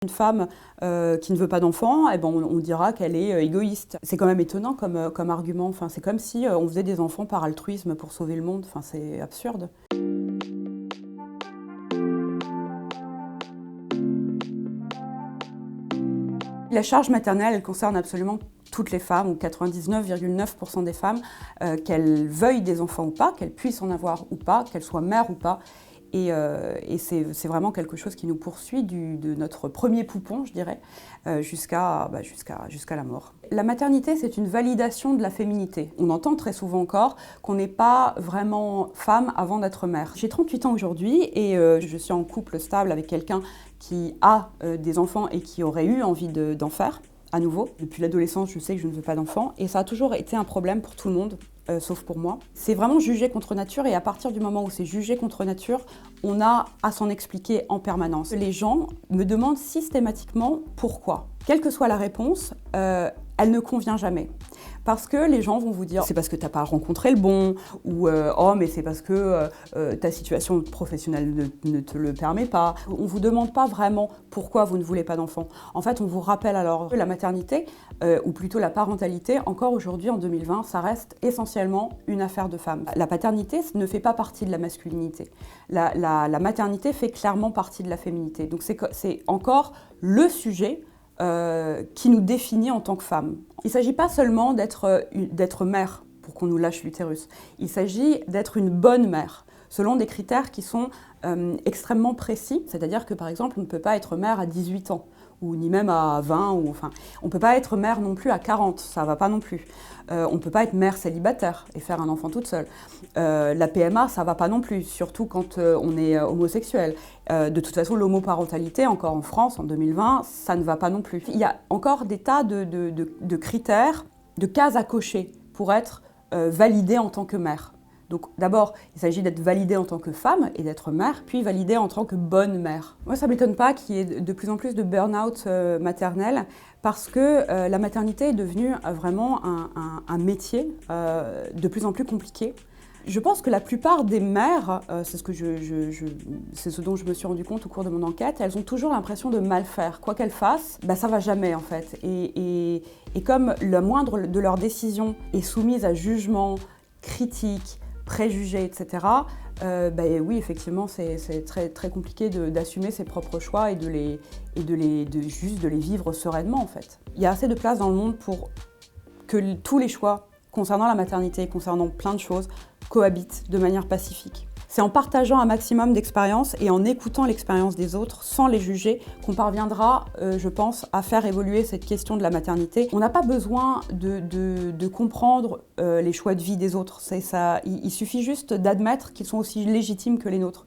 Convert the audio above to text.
Une femme qui ne veut pas d'enfant, eh ben on dira qu'elle est égoïste. C'est quand même étonnant comme argument. Enfin, c'est comme si on faisait des enfants par altruisme pour sauver le monde. Enfin, c'est absurde. La charge maternelle, elle concerne absolument toutes les femmes, ou 99,9% des femmes, qu'elles veuillent des enfants ou pas, qu'elles puissent en avoir ou pas, qu'elles soient mères ou pas. Et c'est vraiment quelque chose qui nous poursuit de notre premier poupon, je dirais, jusqu'à la mort. La maternité, c'est une validation de la féminité. On entend très souvent encore qu'on n'est pas vraiment femme avant d'être mère. J'ai 38 ans aujourd'hui et je suis en couple stable avec quelqu'un qui a des enfants et qui aurait eu envie d'en faire. À nouveau, depuis l'adolescence, je sais que je ne veux pas d'enfants et ça a toujours été un problème pour tout le monde, sauf pour moi. C'est vraiment jugé contre nature et à partir du moment où c'est jugé contre nature, on a à s'en expliquer en permanence. Les gens me demandent systématiquement pourquoi. Quelle que soit la réponse, elle ne convient jamais. Parce que les gens vont vous dire c'est parce que tu n'as pas rencontré le bon, ou oh mais c'est parce que ta situation professionnelle ne te le permet pas. On ne vous demande pas vraiment pourquoi vous ne voulez pas d'enfant. En fait, on vous rappelle alors que la maternité, ou plutôt la parentalité, encore aujourd'hui en 2020, ça reste essentiellement une affaire de femmes. La paternité ne fait pas partie de la masculinité. La maternité fait clairement partie de la féminité. Donc c'est encore le sujet qui nous définit en tant que femmes. Il ne s'agit pas seulement d'être mère pour qu'on nous lâche l'utérus. Il s'agit d'être une bonne mère, selon des critères qui sont extrêmement précis. C'est-à-dire que, par exemple, on ne peut pas être mère à 18 ans, ou ni même à 20, on ne peut pas être mère non plus à 40, ça ne va pas non plus. On ne peut pas être mère célibataire et faire un enfant toute seule. La PMA, ça ne va pas non plus, surtout quand on est homosexuel. De toute façon, l'homoparentalité, encore en France, en 2020, ça ne va pas non plus. Il y a encore des tas de critères, de cases à cocher pour être validée en tant que mère. Donc d'abord, il s'agit d'être validée en tant que femme et d'être mère, puis validée en tant que bonne mère. Moi, ça ne m'étonne pas qu'il y ait de plus en plus de burn-out maternel, parce que la maternité est devenue vraiment un métier de plus en plus compliqué. Je pense que la plupart des mères, c'est ce dont je me suis rendu compte au cours de mon enquête, elles ont toujours l'impression de mal faire. Quoi qu'elles fassent, ça va jamais en fait. Et comme la moindre de leurs décisions est soumise à jugement, critique, préjugés, etc., oui, effectivement, c'est très, très compliqué d'assumer ses propres choix et juste de les vivre sereinement, en fait. Il y a assez de place dans le monde pour que tous les choix concernant la maternité, concernant plein de choses, cohabitent de manière pacifique. C'est en partageant un maximum d'expériences et en écoutant l'expérience des autres, sans les juger, qu'on parviendra, je pense, à faire évoluer cette question de la maternité. On n'a pas besoin de comprendre les choix de vie des autres. Il suffit juste d'admettre qu'ils sont aussi légitimes que les nôtres.